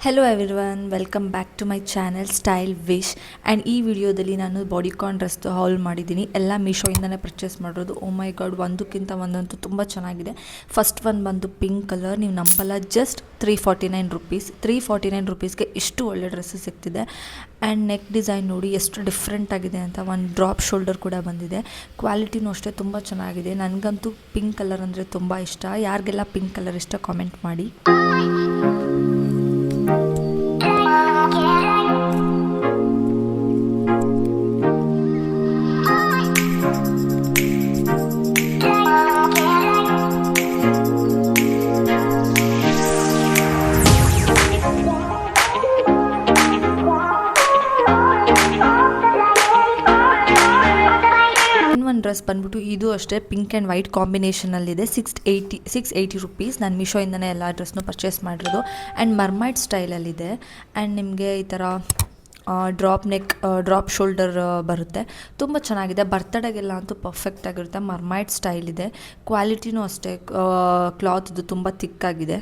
Hello everyone, welcome back to my channel style wish. And ಈ ವಿಡಿಯೋದಲ್ಲಿ ನಾನು ಬಾಡಿಕಾನ್ ಡ್ರೆಸ್ದು ಹಾಲ್ ಮಾಡಿದ್ದೀನಿ. ಎಲ್ಲ ಮೀಶೋಯಿಂದನೇ ಪರ್ಚೇಸ್ ಮಾಡಿರೋದು. ಓ ಮೈ ಗಾಡ್, ಒಂದಕ್ಕಿಂತ ಒಂದಂತೂ ತುಂಬ ಚೆನ್ನಾಗಿದೆ. ಫಸ್ಟ್ ಒನ್ ಬಂದು ಪಿಂಕ್ ಕಲರ್. ನೀವು ನಂಬಲ್ಲ, ಜಸ್ಟ್ 349 ರುಪೀಸ್. 349 ರುಪೀಸ್ಗೆ ಇಷ್ಟು ಒಳ್ಳೆ ಡ್ರೆಸ್ಸಸ್ ಸಿಗ್ತಿದೆ. ಆ್ಯಂಡ್ ನೆಕ್ ಡಿಸೈನ್ ನೋಡಿ ಎಷ್ಟು ಡಿಫ್ರೆಂಟ್ ಆಗಿದೆ ಅಂತ. ಒಂದು ಡ್ರಾಪ್ ಶೋಲ್ಡರ್ ಕೂಡ ಬಂದಿದೆ. ಕ್ವಾಲಿಟಿನೂ ಅಷ್ಟೇ ತುಂಬ ಚೆನ್ನಾಗಿದೆ. ನನಗಂತೂ ಪಿಂಕ್ ಕಲರ್ ಅಂದರೆ ತುಂಬ ಇಷ್ಟ. ಯಾರಿಗೆಲ್ಲ ಪಿಂಕ್ ಕಲರ್ ಇಷ್ಟ ಕಾಮೆಂಟ್ ಮಾಡಿ. ಡ್ರೆಸ್ ಬಂದ್ಬಿಟ್ಟು ಇದು ಅಷ್ಟೇ ಪಿಂಕ್ ಆ್ಯಂಡ್ ವೈಟ್ ಕಾಂಬಿನೇಷನಲ್ಲಿದೆ. 680 ರುಪೀಸ್. ನಾನು ಮೀಶೋಯಿಂದನೇ ಎಲ್ಲ ಡ್ರೆಸ್ನು ಪರ್ಚೇಸ್ ಮಾಡಿರೋದು. ಆ್ಯಂಡ್ ಮರ್ಮೈಡ್ ಸ್ಟೈಲಲ್ಲಿದೆ. ಆ್ಯಂಡ್ ನಿಮಗೆ ಈ ಥರ ಡ್ರಾಪ್ ಶೋಲ್ಡರ್ ಬರುತ್ತೆ. ತುಂಬ ಚೆನ್ನಾಗಿದೆ. ಬರ್ತಡೇಗೆಲ್ಲ ಅಂತೂ ಪರ್ಫೆಕ್ಟ್ ಆಗಿರುತ್ತೆ. ಮರ್ಮೈಡ್ ಸ್ಟೈಲ್ ಇದೆ. ಕ್ವಾಲಿಟಿನೂ ಅಷ್ಟೇ, ಕ್ಲಾತ್ದು ತುಂಬ ಥಿಕ್ಕಾಗಿದೆ.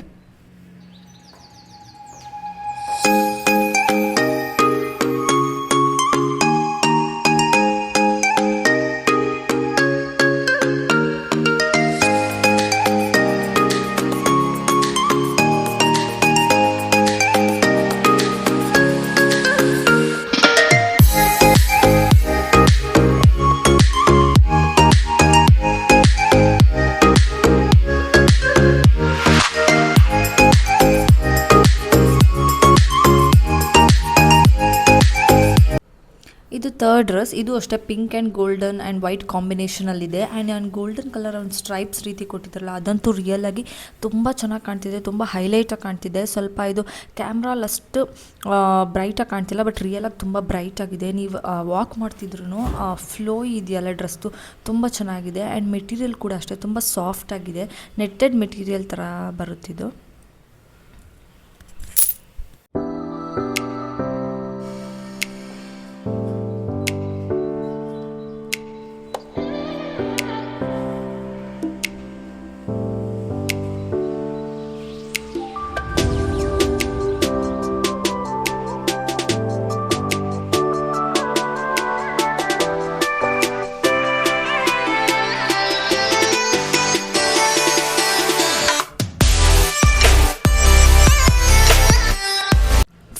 ಇದು ಥರ್ಡ್ ಡ್ರೆಸ್. ಇದು ಅಷ್ಟೇ pink and golden and white ಕಾಂಬಿನೇಷನಲ್ಲಿದೆ. ಆ್ಯಂಡ್ ನಾನು ಗೋಲ್ಡನ್ ಕಲರ್ ಒಂದು ಸ್ಟ್ರೈಪ್ಸ್ ರೀತಿ ಕೊಟ್ಟಿದ್ದಾರಲ್ಲ, ಅದಂತೂ ರಿಯಲಾಗಿ ತುಂಬ ಚೆನ್ನಾಗಿ ಕಾಣ್ತಿದೆ. ತುಂಬ ಹೈಲೈಟಾಗಿ ಕಾಣ್ತಿದೆ. ಸ್ವಲ್ಪ ಇದು ಕ್ಯಾಮ್ರಲ್ಲಿ ಅಷ್ಟು ಬ್ರೈಟಾಗಿ ಕಾಣ್ತಿಲ್ಲ, ಬಟ್ ರಿಯಲಾಗಿ ತುಂಬ ಬ್ರೈಟ್ ಆಗಿದೆ. ನೀವು ವಾಕ್ ಮಾಡ್ತಿದ್ರು ಫ್ಲೋ ಇದೆಯಲ್ಲ ಡ್ರೆಸ್ದು, ತುಂಬ ಚೆನ್ನಾಗಿದೆ. ಆ್ಯಂಡ್ ಮೆಟೀರಿಯಲ್ ಕೂಡ ಅಷ್ಟೇ ತುಂಬ ಸಾಫ್ಟ್ ಆಗಿದೆ. ನೆಟ್ಟೆಡ್ ಮೆಟೀರಿಯಲ್ ಥರ ಬರುತ್ತಿದ್ದು.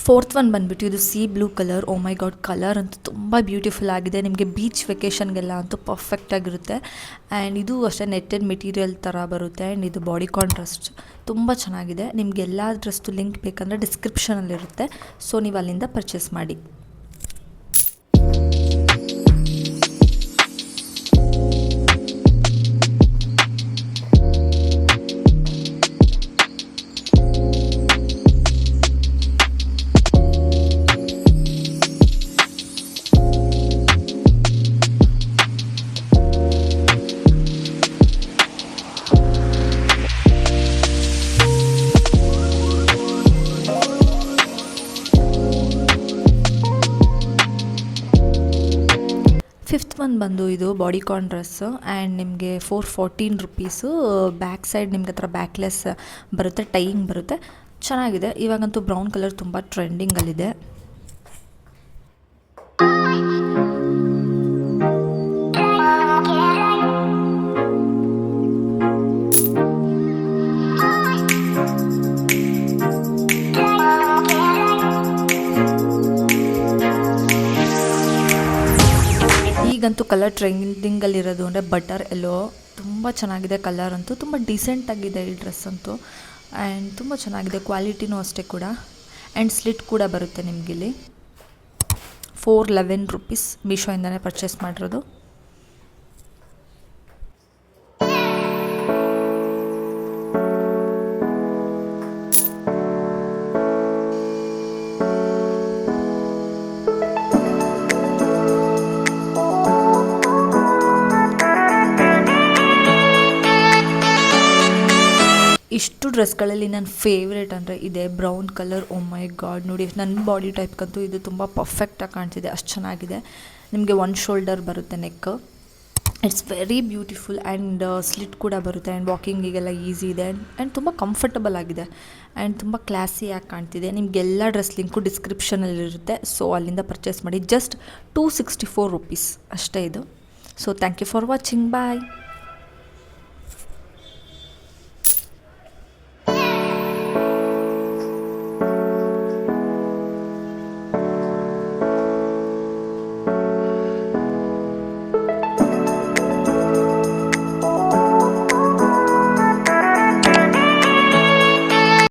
ಫೋರ್ತ್ ಒನ್ ಬಂದುಬಿಟ್ಟು ಇದು ಸಿ ಬ್ಲೂ ಕಲರ್. ಓ ಮೈ ಗಾಡ್, ಕಲರ್ ಅಂತೂ ತುಂಬ ಬ್ಯೂಟಿಫುಲ್ ಆಗಿದೆ. ನಿಮಗೆ ಬೀಚ್ ವೆಕೇಷನ್ಗೆಲ್ಲ ಅಂತೂ ಪರ್ಫೆಕ್ಟಾಗಿರುತ್ತೆ. ಆ್ಯಂಡ್ ಇದು ಅಷ್ಟೇ ನೆಟ್ಟೆಡ್ ಮೆಟೀರಿಯಲ್ ಥರ ಬರುತ್ತೆ. ಆ್ಯಂಡ್ ಇದು ಬಾಡಿಕಾನ್ ಡ್ರೆಸ್ ತುಂಬ ಚೆನ್ನಾಗಿದೆ. ನಿಮಗೆ ಎಲ್ಲ ಡ್ರೆಸ್ದು ಲಿಂಕ್ ಬೇಕಂದರೆ ಡಿಸ್ಕ್ರಿಪ್ಷನಲ್ಲಿರುತ್ತೆ. ಸೊ ನೀವು ಅಲ್ಲಿಂದ ಪರ್ಚೇಸ್ ಮಾಡಿ. ಫಿಫ್ತ್ ಒನ್ ಬಂದು ಇದು ಬಾಡಿಕಾನ್ ಡ್ರೆಸ್ಸು. ಆ್ಯಂಡ್ ನಿಮಗೆ 414 ರುಪೀಸು. ಬ್ಯಾಕ್ ಸೈಡ್ ನಿಮ್ಗೆ ಹತ್ರ ಬ್ಯಾಕ್ಲೆಸ್ ಬರುತ್ತೆ, ಟೈಯಿಂಗ್ ಬರುತ್ತೆ. ಚೆನ್ನಾಗಿದೆ. ಇವಾಗಂತೂ ಬ್ರೌನ್ ಕಲರ್ ತುಂಬ ಟ್ರೆಂಡಿಂಗಲ್ಲಿದೆ. ಈಗಂತೂ ಕಲರ್ ಟ್ರೆಂಡಿಂಗಲ್ಲಿರೋದು ಅಂದರೆ ಬಟರ್ ಎಲ್ಲೋ. ತುಂಬ ಚೆನ್ನಾಗಿದೆ. ಕಲರ್ ಅಂತೂ ತುಂಬ ಡಿಸೆಂಟಾಗಿದೆ ಈ ಡ್ರೆಸ್ ಅಂತೂ. ಆ್ಯಂಡ್ ತುಂಬ ಚೆನ್ನಾಗಿದೆ. ಕ್ವಾಲಿಟಿನೂ ಅಷ್ಟೇ ಕೂಡ. ಆ್ಯಂಡ್ ಸ್ಲಿಟ್ ಕೂಡ ಬರುತ್ತೆ ನಿಮಗಿಲ್ಲಿ. 411 ರುಪೀಸ್. ಮೀಶೋಯಿಂದನೇ ಪರ್ಚೇಸ್ ಮಾಡಿರೋದು. ಇಷ್ಟು ಡ್ರೆಸ್ಗಳಲ್ಲಿ ನನ್ನ ಫೇವ್ರೇಟ್ ಅಂದರೆ ಇದೆ ಬ್ರೌನ್ ಕಲರ್. ಓ ಮೈ ಗಾಡ್, ನೋಡಿ ನನ್ನ ಬಾಡಿ ಟೈಪ್ಗಂತೂ ಇದು ತುಂಬ ಪರ್ಫೆಕ್ಟಾಗಿ ಕಾಣ್ತಿದೆ. ಅಷ್ಟು ಚೆನ್ನಾಗಿದೆ. ನಿಮಗೆ 1 ಶೋಲ್ಡರ್ ಬರುತ್ತೆ neck. It's very beautiful and slit ಕೂಡ ಬರುತ್ತೆ ಆ್ಯಂಡ್ ವಾಕಿಂಗಿಗೆಲ್ಲ ಈಸಿ ಇದೆ ಆ್ಯಂಡ್ ತುಂಬ ಕಂಫರ್ಟಬಲ್ ಆಗಿದೆ ಆ್ಯಂಡ್ ತುಂಬ ಕ್ಲಾಸಿಯಾಗಿ ಕಾಣ್ತಿದೆ. ನಿಮಗೆಲ್ಲ ಡ್ರೆಸ್ ಲಿಂಕು ಡಿಸ್ಕ್ರಿಪ್ಷನಲ್ಲಿರುತ್ತೆ, ಸೊ ಅಲ್ಲಿಂದ ಪರ್ಚೇಸ್ ಮಾಡಿ. ಜಸ್ಟ್ 264 ರುಪೀಸ್ ಅಷ್ಟೇ ಇದು. So thank you for watching, bye.